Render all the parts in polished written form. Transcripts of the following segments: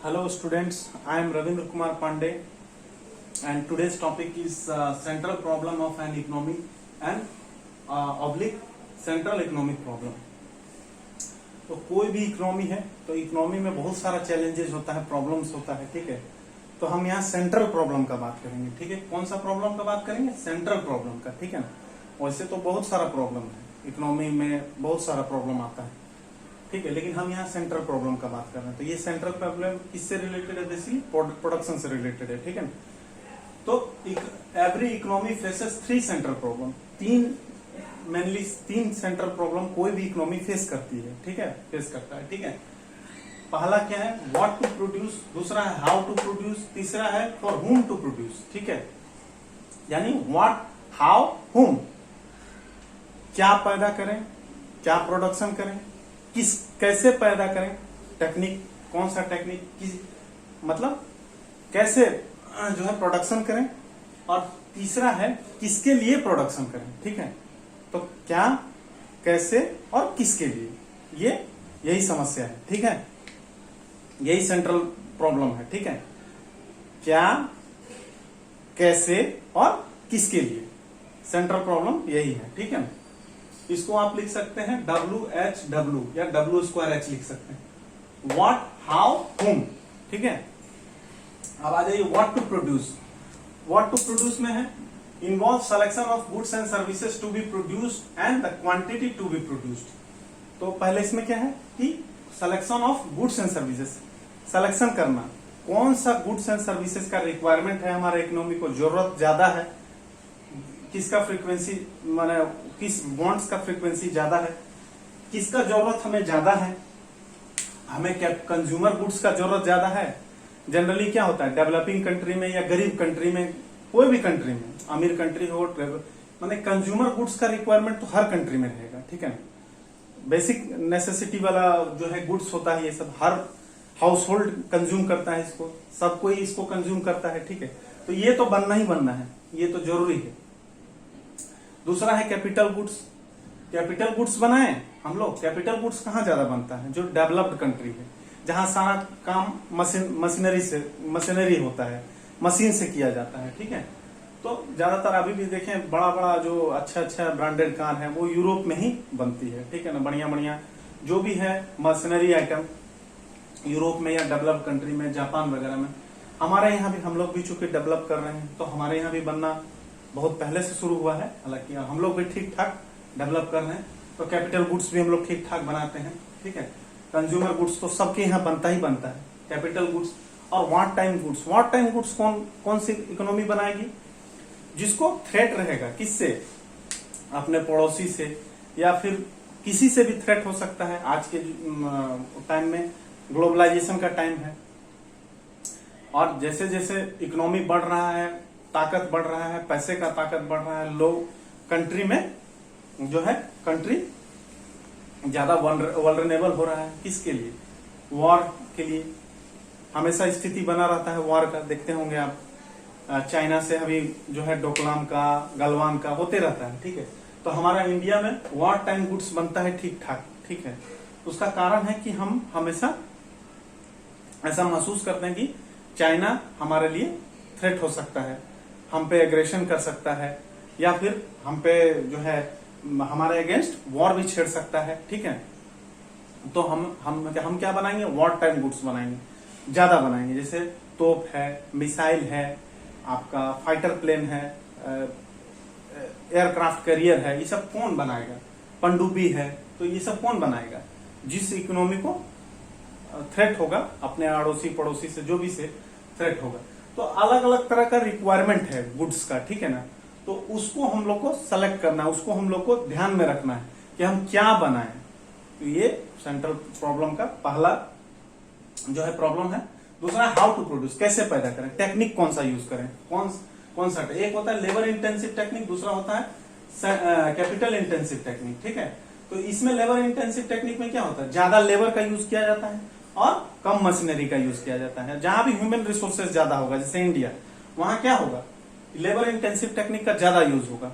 Hello students, I am Ravindra Kumar Pandey and today's topic is central problem of an economy and oblique central economic problem. तो कोई भी economy है तो economy में बहुत सारा चैलेंजेस होता है, प्रॉब्लम्स होता है, ठीक है। तो हम यहाँ सेंट्रल प्रॉब्लम का बात करेंगे, ठीक है। कौन सा प्रॉब्लम का बात करेंगे? सेंट्रल प्रॉब्लम का, ठीक है ना। वैसे तो बहुत सारा प्रॉब्लम है इकोनॉमी में, बहुत सारा प्रॉब्लम आता है, ठीक है, लेकिन हम यहाँ सेंट्रल प्रॉब्लम का बात कर रहे हैं। तो ये सेंट्रल प्रॉब्लम किससे रिलेटेड है? बेसिकली प्रोडक्शन से रिलेटेड है, ठीक है ना। तो every economy faces three central problem, तीन सेंट्रल प्रॉब्लम कोई भी इकोनॉमी फेस करती है, ठीक है, फेस करता है, ठीक है। पहला क्या है? व्हाट टू प्रोड्यूस, दूसरा है हाउ टू प्रोड्यूस, तीसरा है फॉर हुम टू प्रोड्यूस, ठीक है। यानी व्हाट, हाउ, हुम, क्या पैदा करें, क्या प्रोडक्शन करें, कैसे पैदा करें, टेक्निक, कौन सा टेक्निक, मतलब कैसे जो है प्रोडक्शन करें, और तीसरा है किसके लिए प्रोडक्शन करें, ठीक है। तो क्या, कैसे और किसके लिए, यही समस्या है, ठीक है। यही सेंट्रल प्रॉब्लम है, ठीक है। क्या, कैसे और किसके लिए, सेंट्रल प्रॉब्लम यही है, ठीक है। इसको आप लिख सकते हैं WHW या W2H लिख सकते हैं, व्हाट, हाउ, हुम, ठीक है। अब आ जाइए what to produce. What to produce में है involve selection of goods and services to be produced and the quantity to be produced. तो पहले इसमें क्या है कि selection of goods and services, selection करना कौन सा गुड्स एंड सर्विसेज का रिक्वायरमेंट है, हमारे इकोनॉमी को जरूरत ज्यादा है, किसका फ्रीक्वेंसी, माने किस बॉन्ड्स का फ्रीक्वेंसी ज्यादा है, किसका जरूरत हमें ज्यादा है, हमें क्या कंज्यूमर गुड्स का जरूरत ज्यादा है। जनरली क्या होता है डेवलपिंग कंट्री में या गरीब कंट्री में, कोई भी कंट्री में, अमीर कंट्री हो, माने कंज्यूमर गुड्स का रिक्वायरमेंट तो हर कंट्री में रहेगा, ठीक है। बेसिक नेसेसिटी वाला जो है गुड्स होता है, ये सब हर हाउस होल्ड कंज्यूम करता है, इसको सब कोई इसको कंज्यूम करता है, ठीक है। तो ये तो बनना ही बनना है, ये तो जरूरी है। दूसरा है कैपिटल गुड्स। कैपिटल गुड्स बनाए हम लोग, कैपिटल गुड्स कहाँ ज्यादा बनता है? जो डेवलप्ड कंट्री है, जहां सारा काम मशीनरी होता है, मशीन से किया जाता है, ठीक है। तो ज्यादातर अभी भी देखें बड़ा बड़ा जो अच्छा ब्रांडेड कार है वो यूरोप में ही बनती है, ठीक है ना। बढ़िया जो भी है मशीनरी आइटम यूरोप में या डेवलप्ड कंट्री में, जापान वगैरह में। हमारे यहाँ भी, हम लोग भी चूंकि डेवलप कर रहे हैं तो हमारे यहाँ भी बनना बहुत पहले से शुरू हुआ है, हालांकि हम लोग भी ठीक ठाक डेवलप कर रहे हैं। तो कैपिटल गुड्स भी हम लोग ठीक ठाक बनाते हैं, ठीक है। कंज्यूमर गुड्स तो सबके यहाँ बनता ही बनता है, कैपिटल गुड्स। और war time goods, war time goods कौन सी इकोनॉमी बनाएगी? जिसको थ्रेट रहेगा, किससे? अपने पड़ोसी से, या फिर किसी से भी थ्रेट हो सकता है। आज के टाइम में ग्लोबलाइजेशन का टाइम है, और जैसे जैसे इकोनॉमी बढ़ रहा है, ताकत बढ़ रहा है, पैसे का ताकत बढ़ रहा है, लोग कंट्री में जो है कंट्री ज्यादा वल्नरेबल हो रहा है। किसके लिए? वॉर के लिए। हमेशा स्थिति बना रहता है वॉर का, देखते होंगे आप, चाइना से अभी जो है डोकलाम का, गलवान का होते रहता है, ठीक है। तो हमारा इंडिया में वॉर टाइम गुड्स बनता है ठीक ठाक, ठीक है। उसका कारण है कि हम हमेशा ऐसा महसूस करते हैं कि चाइना हमारे लिए थ्रेट हो सकता है, हम पे एग्रेशन कर सकता है, या फिर हम पे जो है हमारे अगेंस्ट वॉर भी छेड़ सकता है, ठीक है। तो हम क्या बनाएंगे? वॉर टाइम गुड्स बनाएंगे, ज्यादा बनाएंगे। जैसे तोप है, मिसाइल है, आपका फाइटर प्लेन है, एयरक्राफ्ट कैरियर है, ये सब कौन बनाएगा? पनडुब्बी है, तो ये सब कौन बनाएगा? जिस इकोनॉमी को थ्रेट होगा अपने अड़ोसी पड़ोसी से, जो भी से थ्रेट होगा। तो अलग अलग तरह का रिक्वायरमेंट है गुड्स का, ठीक है ना। तो उसको हम लोग को सेलेक्ट करना है, उसको हम लोग को ध्यान में रखना है कि हम क्या बनाएं। तो ये सेंट्रल प्रॉब्लम का पहला जो है प्रॉब्लम है। दूसरा हाउ टू प्रोड्यूस, कैसे पैदा करें, टेक्निक कौन सा यूज करें, कौन सा। एक होता है लेबर इंटेंसिव टेक्निक, दूसरा होता है कैपिटल इंटेंसिव टेक्निक, ठीक है। तो इसमें लेबर इंटेंसिव टेक्निक में क्या होता है? ज्यादा लेबर का यूज किया जाता है और कम मशीनरी का यूज किया जाता है। जहां भी ह्यूमन रिसोर्सेज ज्यादा होगा, जैसे इंडिया, वहां क्या होगा? लेबर इंटेंसिव टेक्निक का ज्यादा यूज होगा,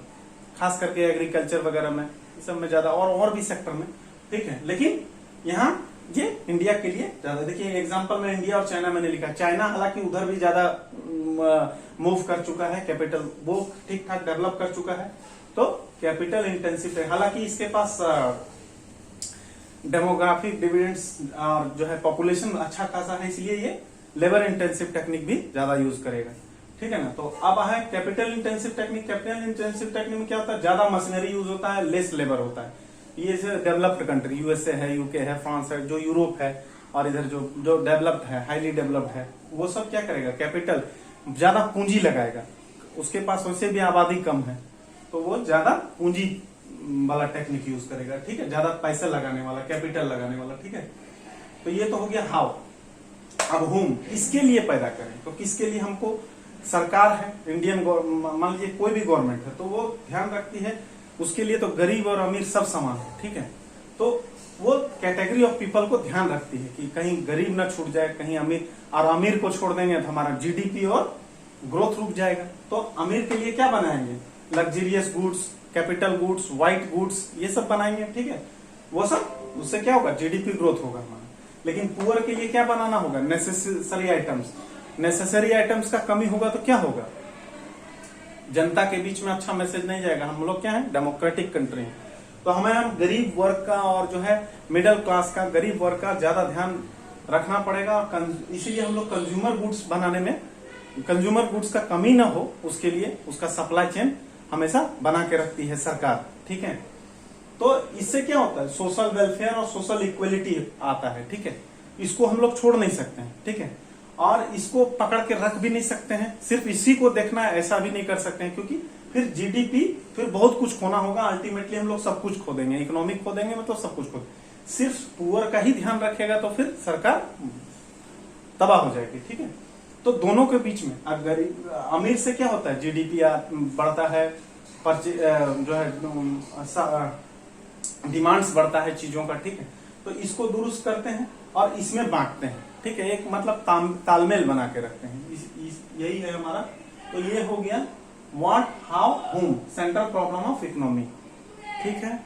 खास करके एग्रीकल्चर वगैरह में, इस सब में ज्यादा, और भी सेक्टर में, ठीक है। लेकिन यहाँ ये इंडिया के लिए ज्यादा, देखिए एग्जांपल में इंडिया और चाइना मैंने लिखा, चाइना हालांकि उधर भी ज्यादा मूव कर चुका है, कैपिटल वो ठीक ठाक डेवलप कर चुका है, तो कैपिटल इंटेंसिव है, हालांकि इसके पास डेमोग्राफिक डिविडेंड्स और जो है पॉपुलेशन अच्छा खासा है, इसलिए ये लेबर इंटेंसिव टेक्निक भी ज्यादा यूज करेगा, ठीक है ना। तो अब है capital intensive technique. Capital intensive technique में क्या होता है, ज्यादा मशीनरी यूज होता है, लेस लेबर होता है। ये डेवलप्ड कंट्री यूएसए है, यूके है, फ्रांस है, जो यूरोप है, और इधर जो डेवलप्ड है, हाईली डेवलप्ड है, वो सब क्या करेगा, कैपिटल ज्यादा पूंजी लगाएगा, उसके पास वैसे भी आबादी कम है, तो वो ज्यादा पूंजी वाला टेक्निक यूज करेगा, ठीक है, ज्यादा पैसे लगाने वाला, कैपिटल लगाने वाला, ठीक है। तो ये तो हो गया हाउ। अब होम, किसके लिए पैदा करें, तो किसके लिए, हमको सरकार है, इंडियन मान लीजिए कोई भी गवर्नमेंट है, तो वो ध्यान रखती है उसके लिए, तो गरीब और अमीर सब समान है, ठीक है। तो वो कैटेगरी ऑफ पीपल को ध्यान रखती है कि कहीं गरीब ना छूट जाए, कहीं अमीर, और अमीर को छोड़ देंगे तो हमारा जीडीपी और ग्रोथ रुक जाएगा। तो अमीर के लिए क्या बनाएंगे, luxurious goods, capital goods, white goods, ये सब बनाएंगे, ठीक है। वो सब, उससे क्या होगा, जीडीपी ग्रोथ होगा हमारा। लेकिन पुअर के लिए क्या बनाना होगा, नेसेसरी आइटम्स। नेसेसरी आइटम्स का कमी होगा तो क्या होगा, जनता के बीच में अच्छा मैसेज नहीं जाएगा। हम लोग क्या है, डेमोक्रेटिक कंट्री है, तो हमें हम गरीब वर्ग का और जो है मिडिल क्लास का, गरीब वर्ग का ज्यादा ध्यान रखना पड़ेगा। इसीलिए हम लोग कंज्यूमर गुड्स बनाने में, कंज्यूमर गुड्स का कमी ना हो, उसके लिए उसका सप्लाई चेन हमेशा बना के रखती है सरकार, ठीक है। तो इससे क्या होता है, सोशल वेलफेयर और सोशल इक्वलिटी आता है, ठीक है। इसको हम लोग छोड़ नहीं सकते हैं, ठीक है, और इसको पकड़ के रख भी नहीं सकते हैं, सिर्फ इसी को देखना है ऐसा भी नहीं कर सकते हैं, क्योंकि फिर जीडीपी, फिर बहुत कुछ खोना होगा, अल्टीमेटली हम लोग सब कुछ खो देंगे, इकोनॉमिक खो देंगे, मतलब सब कुछ खो देंगे। सिर्फ पुअर का ही ध्यान रखेगा तो फिर सरकार तबाह हो जाएगी, ठीक है। तो दोनों के बीच में, अगर अमीर से क्या होता है, जीडीपी बढ़ता है, जो है डिमांड्स बढ़ता है चीजों का, ठीक है। तो इसको दुरुस्त करते हैं और इसमें बांटते हैं, ठीक है, एक मतलब तालमेल बना के रखते हैं, यही है हमारा। तो ये हो गया what, how, whom, central problem of economy, ठीक है।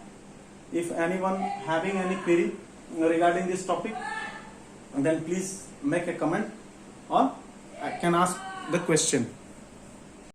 If anyone having any query regarding this topic, then please make a comment और कैन आस्क द क्वेश्चन।